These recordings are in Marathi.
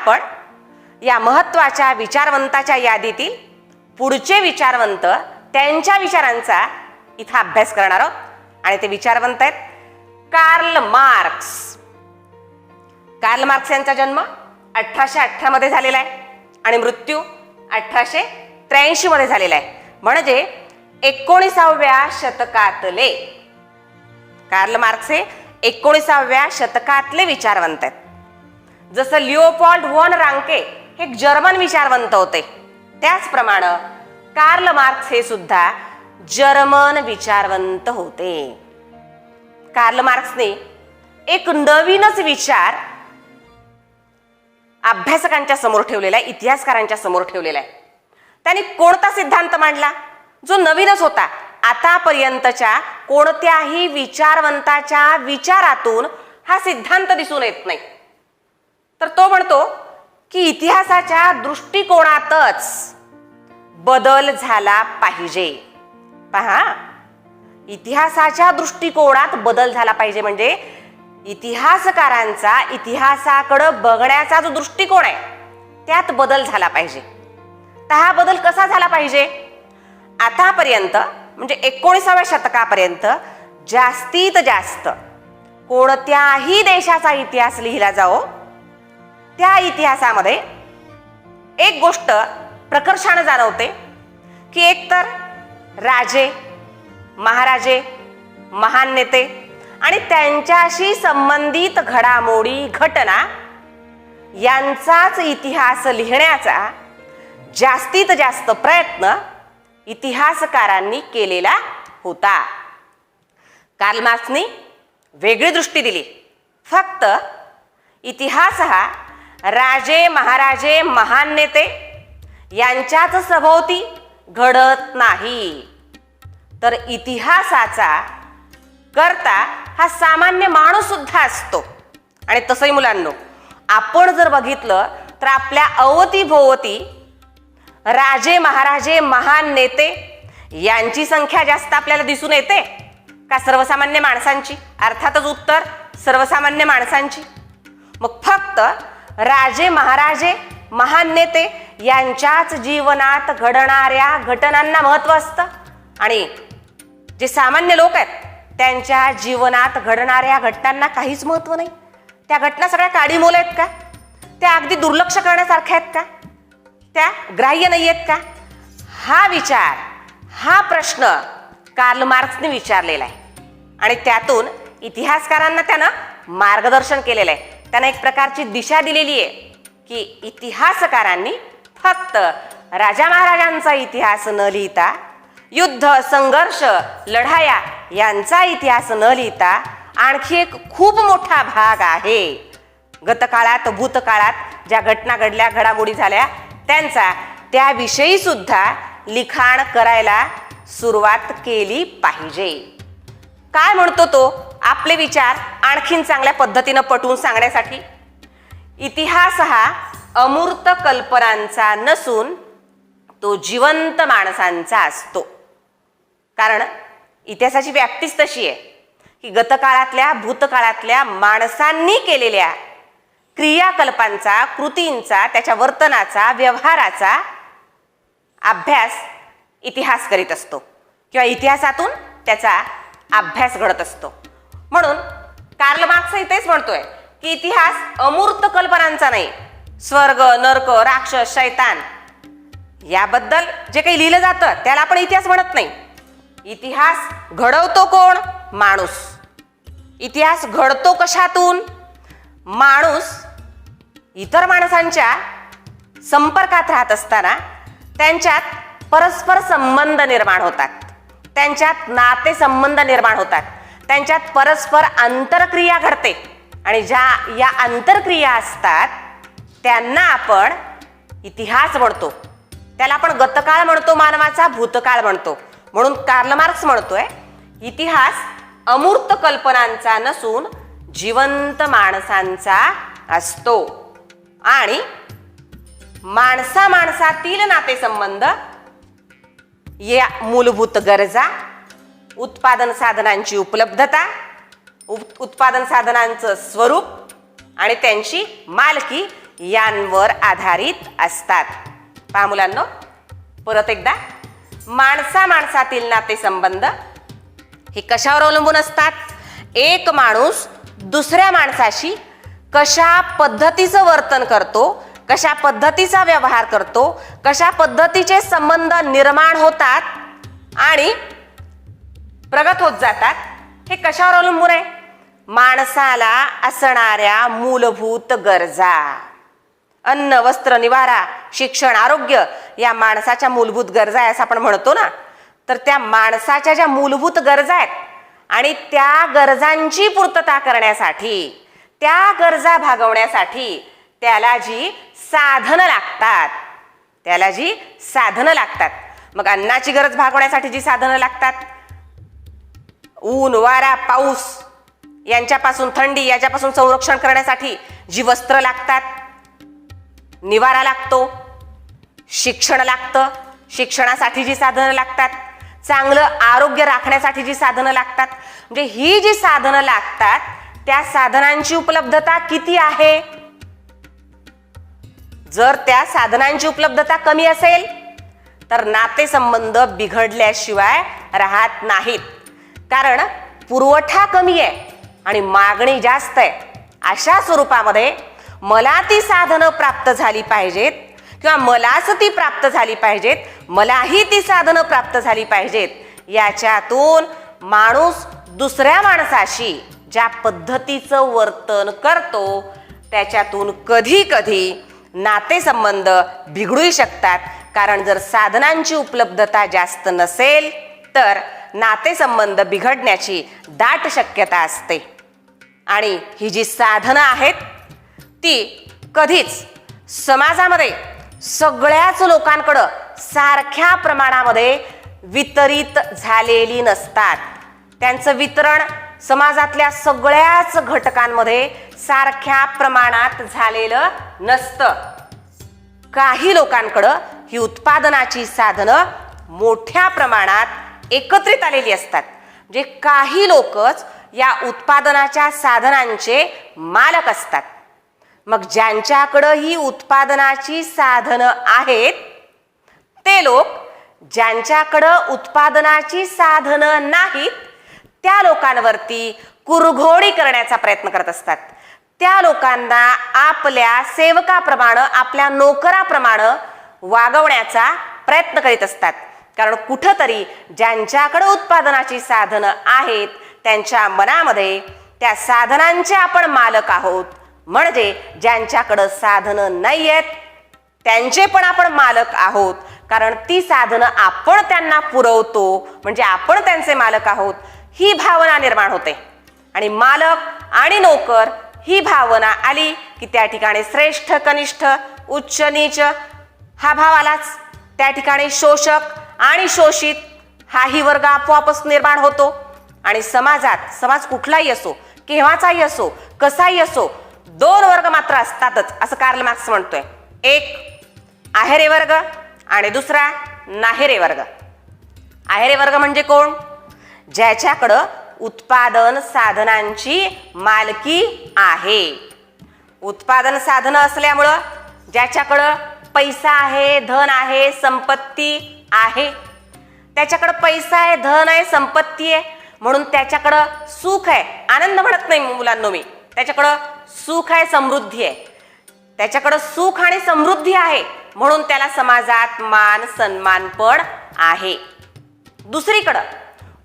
आपण या महत्त्वाच्या विचारवंताच्या यादीतील पुढचे विचारवंत त्यांच्या विचारांचा इथं अभ्यास करणार आहोत आणि ते विचारवंत आहेत कार्ल मार्क्स. कार्ल मार्क्स यांचा जन्म 1818 मध्ये झालेला आहे आणि मृत्यू 1883 मध्ये झालेला आहे. म्हणजे 19व्या शतकातले कार्ल मार्क्स हे 19व्या शतकातले विचारवंत आहेत. जसं लिओपोल्ड व्हॉन रांके हे एक जर्मन विचारवंत होते, त्याचप्रमाणे कार्ल मार्क्स हे सुद्धा जर्मन विचारवंत होते. कार्ल मार्क्सने एक नवीनच विचार अभ्यासकांच्या समोर ठेवलेला आहे, इतिहासकारांच्या समोर ठेवलेला आहे. त्यांनी कोणता सिद्धांत मांडला जो नवीनच होता? आतापर्यंतच्या कोणत्याही विचारवंताच्या विचारातून हा सिद्धांत दिसून येत नाही. तर तो म्हणतो की इतिहासाच्या दृष्टिकोनातच बदल झाला पाहिजे. पहा, इतिहासाच्या दृष्टिकोनात बदल झाला पाहिजे म्हणजे इतिहासकारांचा इतिहासाकडे बघण्याचा जो दृष्टिकोन आहे त्यात बदल झाला पाहिजे. तर हा बदल कसा झाला पाहिजे? आतापर्यंत म्हणजे 19व्या शतकापर्यंत जास्तीत जास्त कोणत्याही देशाचा इतिहास लिहिला जाओ त्या इतिहासामध्ये एक गोष्ट प्रकर्षाने जाणवते की एकतर राजे, महाराजे, महान नेते आणि त्यांच्याशी संबंधित घडामोडी, घटना यांचाच इतिहास लिहिण्याचा जास्तीत जास्त प्रयत्न इतिहासकारांनी केलेला होता. कार्ल मार्क्सनी वेगळी दृष्टी दिली. फक्त इतिहास हा राजे, महाराजे, महान नेते यांच्याच सभोवती घडत नाही, तर इतिहासाचा करता हा सामान्य माणूस सुद्धा असतो. आणि तसंही मुलांनो, आपण जर बघितलं तर आपल्या अवतीभोवती राजे, महाराजे, महान नेते यांची संख्या जास्त आपल्याला दिसून येते का सर्वसामान्य माणसांची? अर्थातच उत्तर सर्वसामान्य माणसांची. मग फक्त राजे, महाराजे, महान नेते यांच्याच जीवनात घडणाऱ्या घटनांना महत्त्व असतं आणि जे सामान्य लोक आहेत त्यांच्या जीवनात घडणाऱ्या घटनांना काहीच महत्त्व नाही. त्या घटना सगळ्या काडीमोल आहेत का? त्या अगदी दुर्लक्ष करण्यासारख्या आहेत का? त्या ग्राह्य नाही आहेत का? हा विचार, हा प्रश्न कार्ल मार्क्सने विचारलेला आहे आणि त्यातून इतिहासकारांना त्यानं मार्गदर्शन केलेलं आहे. त्यानं एक प्रकारची दिशा दिलेली आहे की इतिहासकारांनी फक्त राजा महाराजांचा इतिहास न लिहिता, युद्ध, संघर्ष, लढाया यांचा इतिहास न लिहिता आणखी एक खूप मोठा भाग आहे गतकाळात, भूतकाळात ज्या घटना घडल्या, घडामोडी झाल्या त्यांचा, त्याविषयी सुद्धा लिखाण करायला सुरुवात केली पाहिजे. काय म्हणतो तो? आपले विचार आणखीन चांगल्या पद्धतीनं पटवून सांगण्यासाठी इतिहास हा अमूर्त कल्पनांचा नसून तो जिवंत माणसांचा असतो. कारण इतिहासाची व्याप्तीच तशी आहे की गतकाळातल्या, भूतकाळातल्या माणसांनी केलेल्या क्रियाकल्पांचा, कृतींचा, त्याच्या वर्तनाचा, व्यवहाराचा अभ्यास इतिहास करीत असतो किंवा इतिहासातून त्याचा अभ्यास घडत असतो. म्हणून कार्ल मार्क्स तेच म्हणतोय की इतिहास अमूर्त कल्पनांचा नाही. स्वर्ग, नरक, राक्षस, शैतान याबद्दल जे काही लिहिलं जातं त्याला आपण इतिहास म्हणत नाही. इतिहास घडवतो कोण? माणूस. इतिहास घडतो कशातून? माणूस इतर माणसांच्या संपर्कात राहत असताना त्यांच्यात परस्पर संबंध निर्माण होतात, त्यांच्यात नाते संबंध निर्माण होतात, त्यांच्यात परस्पर आंतरक्रिया घडते आणि ज्या या आंतरक्रिया असतात त्यांना आपण इतिहास म्हणतो. त्याला आपण गतकाळ म्हणतो, मानवाचा भूतकाळ म्हणतो. म्हणून कार्ल मार्क्स म्हणतोय इतिहास अमूर्त कल्पनांचा नसून जिवंत माणसांचा असतो आणि माणसा माणसातील नातेसंबंध, या मूलभूत गरजा, उत्पादन साधनांची उपलब्धता, उत्पादन साधनांचं स्वरूप आणि त्यांची मालकी यांवर आधारित असतात. पहा मुलांनो, परत एकदा, माणसातील नातेसंबंध हे कशावर अवलंबून असतात? एक माणूस दुसऱ्या माणसाशी कशा पद्धतीचं वर्तन करतो, कशा पद्धतीचा व्यवहार करतो, कशा पद्धतीचे संबंध निर्माण होतात आणि प्रगत होत जातात, हे कशावर अवलंबून आहे? माणसाला असणाऱ्या मूलभूत गरजा, अन्न, वस्त्र, निवारा, शिक्षण, आरोग्य या माणसाच्या मूलभूत गरजा आहे असं आपण म्हणतो ना. तर त्या माणसाच्या ज्या मूलभूत गरजा आहेत आणि त्या गरजांची पूर्तता करण्यासाठी, त्या गरजा भागवण्यासाठी त्याला जी साधनं लागतात, मग अन्नाची गरज भागवण्यासाठी जी साधनं लागतात, ऊन, वारा, पाऊस यांच्यापासून, थंडी याच्यापासून संरक्षण करण्यासाठी जी वस्त्र लागतात, निवारा लागतो, शिक्षण लागतं, शिक्षणासाठी जी साधनं लागतात, चांगलं आरोग्य राखण्यासाठी जी साधनं लागतात, म्हणजे ही जी साधनं लागतात त्या साधनांची उपलब्धता किती आहे? जर त्या साधनांची उपलब्धता कमी असेल तर नातेसंबंध बिघडल्याशिवाय राहत नाहीत. कारण पुरवठा कमी आहे आणि मागणी जास्त आहे. अशा स्वरूपामध्ये मला ती साधनं प्राप्त झाली पाहिजेत किंवा मलाच ती प्राप्त झाली पाहिजेत, मलाही ती साधनं प्राप्त झाली पाहिजेत, याच्यातून माणूस दुसऱ्या माणसाशी ज्या पद्धतीचं वर्तन करतो त्याच्यातून कधी कधी नातेसंबंध बिघडू शकतात. कारण जर साधनांची उपलब्धता जास्त नसेल तर नातेसंबंध बिघडण्याची दाट शक्यता असते. आणि ही जी साधनं आहेत ती कधीच समाजामध्ये सगळ्याच लोकांकडं सारख्या प्रमाणामध्ये वितरित झालेली नसतात. त्यांचं वितरण समाजातल्या सगळ्याच घटकांमध्ये सारख्या प्रमाणात झालेलं नसतं. काही लोकांकडं ही उत्पादनाची साधनं मोठ्या प्रमाणात एकत्रित आलेली असतात. म्हणजे काही लोकच या उत्पादनाच्या साधनांचे मालक असतात. मग ज्यांच्याकडं ही उत्पादनाची साधनं आहेत ते लोक ज्यांच्याकडं उत्पादनाची साधनं नाहीत त्या लोकांवरती कुरघोडी करण्याचा प्रयत्न करत असतात. त्या लोकांना आपल्या सेवकाप्रमाणे, आपल्या नोकराप्रमाणे वागवण्याचा प्रयत्न करीत असतात. कारण कुठंतरी ज्यांच्याकडे उत्पादनाची साधनं आहेत त्यांच्या मनामध्ये त्या साधनांचे आपण मालक आहोत, म्हणजे ज्यांच्याकडे साधनं नाही आहेत त्यांचे पण आपण मालक आहोत. कारण ती साधनं आपण त्यांना पुरवतो म्हणजे आपण त्यांचे मालक आहोत, ही भावना निर्माण होते. आणि मालक आणि नोकर ही भावना आली की त्या ठिकाणी श्रेष्ठ कनिष्ठ, उच्च नीच हा भाव आलाच. त्या ठिकाणी शोषक आणि शोषित हाही वर्ग आपोआपच निर्माण होतो. आणि समाज कुठलाही असो, केव्हाचाही असो, कसाही असो, दोन वर्ग मात्र असतातच असं कार्ल मार्क्स म्हणतोय. एक आहेरे वर्ग आणि दुसरा नाहेरे वर्ग. आहेरे वर्ग म्हणजे कोण? ज्याच्याकडं उत्पादन साधनांची मालकी आहे. उत्पादन साधनं असल्यामुळं ज्याच्याकडं पैसा आहे, धन आहे, संपत्ती आहे, त्याच्याकडं पैसा आहे, धन आहे, संपत्ती आहे म्हणून त्याच्याकडं सुख आहे. आनंद म्हणत नाही मुलांनो मी, त्याच्याकडं सुख आहे, समृद्धी आहे. त्याच्याकडं सुख आणि समृद्धी आहे म्हणून त्याला समाजात मान सन्मान पण आहे. दुसरीकडं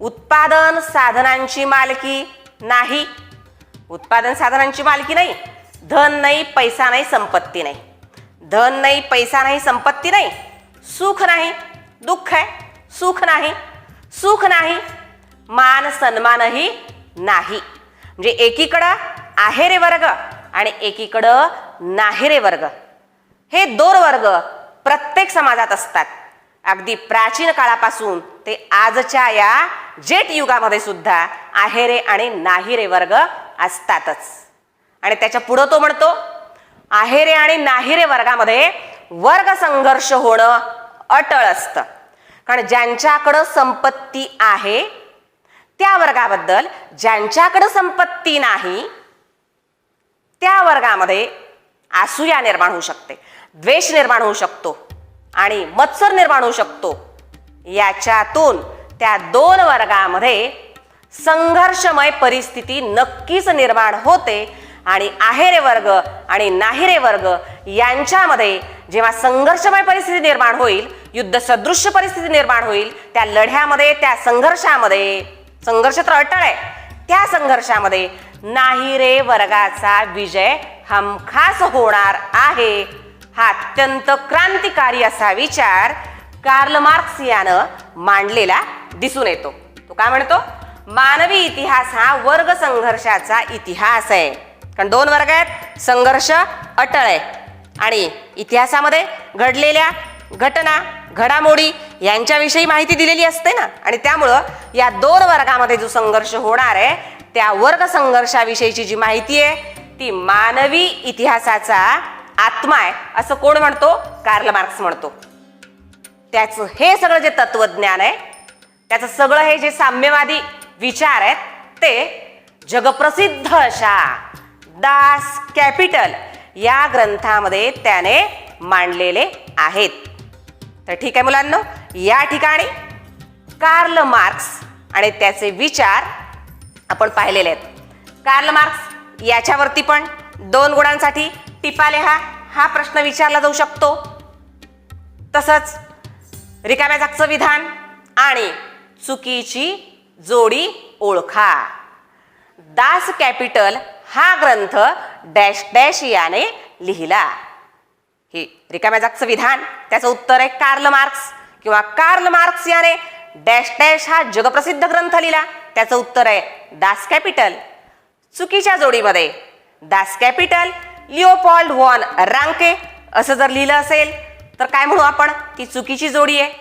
उत्पादन साधनांची मालकी नाही, उत्पादन साधनांची मालकी नाही, धन नाही, पैसा नाही, संपत्ती नाही. धन नाही, पैसा नाही, संपत्ती नाही, सुख नाही, दुःख आहे, सुख नाही, मान सन्मानही नाही. म्हणजे एकीकडं आहेरे वर्ग आणि एकीकडं नाहेरे वर्ग, हे दोन वर्ग प्रत्येक समाजात असतात. अगदी प्राचीन काळापासून ते आजच्या या जेट युगामध्ये सुद्धा आहेरे आणि नाहिरे वर्ग असतातच. आणि त्याच्या पुढे तो म्हणतो आहेरे आणि नाहिरे वर्गामध्ये वर्ग संघर्ष होणं अटळ असतं. कारण ज्यांच्याकडं संपत्ती आहे त्या वर्गाबद्दल, ज्यांच्याकडं संपत्ती नाही त्या वर्गामध्ये असूया निर्माण होऊ शकते, द्वेष निर्माण होऊ शकतो आणि मत्सर निर्माण होऊ शकतो. याच्यातून त्या दोन वर्गामध्ये संघर्षमय परिस्थिती नक्कीच निर्माण होते आणि आहेरे वर्ग आणि नाहिरे वर्ग यांच्यामध्ये जेव्हा संघर्षमय परिस्थिती निर्माण होईल, युद्ध सदृश्य परिस्थिती निर्माण होईल, त्या लढ्यामध्ये, त्या संघर्षामध्ये, संघर्ष तर अटळ आहे, त्या संघर्षामध्ये नाहिरे वर्गाचा विजय हमखास होणार आहे. हा अत्यंत क्रांतिकारी असा विचार कार्ल मार्क्स यानं मांडलेला दिसून येतो. तो काय म्हणतो? मानवी इतिहास हा वर्ग संघर्षाचा इतिहास आहे. कारण दोन वर्ग आहेत, संघर्ष अटळ आहे आणि इतिहासामध्ये घडलेल्या घटना, घडामोडी यांच्याविषयी माहिती दिलेली असते ना. आणि त्यामुळं या दोन वर्गामध्ये जो संघर्ष होणार आहे, त्या वर्ग संघर्षाविषयीची जी माहिती आहे ती मानवी इतिहासाचा आत्मा आहे असं कोण म्हणतो? कार्ल मार्क्स म्हणतो. त्याचं हे सगळं जे तत्वज्ञान आहे, त्याचं सगळं हे जे साम्यवादी विचार आहेत, ते जगप्रसिद्ध अशा दास कॅपिटल या ग्रंथामध्ये त्याने मांडलेले आहेत. तर ठीक आहे मुलांनो, या ठिकाणी कार्ल मार्क्स आणि त्याचे विचार आपण पाहिलेले आहेत. कार्ल मार्क्स याच्यावरती पण 2 गुणांसाठी टिपा लिहा हा प्रश्न विचारला जाऊ शकतो. तसंच रिकाम्या जागचं विधान आणि चुकीची जोडी ओळखा. दास कॅपिटल हा ग्रंथ डॅश डॅश याने लिहिला. हे रिकाम्या जागचं विधान, त्याचं उत्तर आहे कार्ल मार्क्स. किंवा कार्ल मार्क्स याने डॅश डॅश हा जगप्रसिद्ध ग्रंथ लिहिला, त्याचं उत्तर आहे दास कॅपिटल. चुकीच्या जोडीमध्ये दास कॅपिटल लिओपोल्ड वॉन रांके असं जर लिहिलं असेल तर काय म्हणू आपण? ती चुकीची जोडी आहे.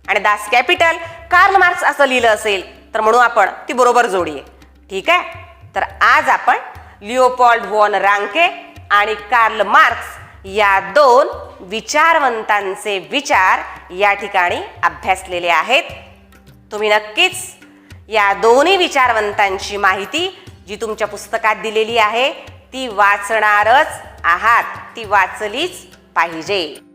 आणि दास कॅपिटल कार्ल मार्क्स असं लिहिलं असेल तर म्हणू आपण ती बरोबर जोडी आहे. ठीक आहे. तर आज आपण लिओपोल्ड वॉन रांके आणि कार्ल मार्क्स या 2 विचारवंतांचे विचार या ठिकाणी अभ्यासलेले आहेत. तुम्ही नक्कीच या दोन्ही विचारवंतांची माहिती जी तुमच्या पुस्तकात दिलेली आहे ती वाचणारच आहात, ती वाचलीच पाहिजे.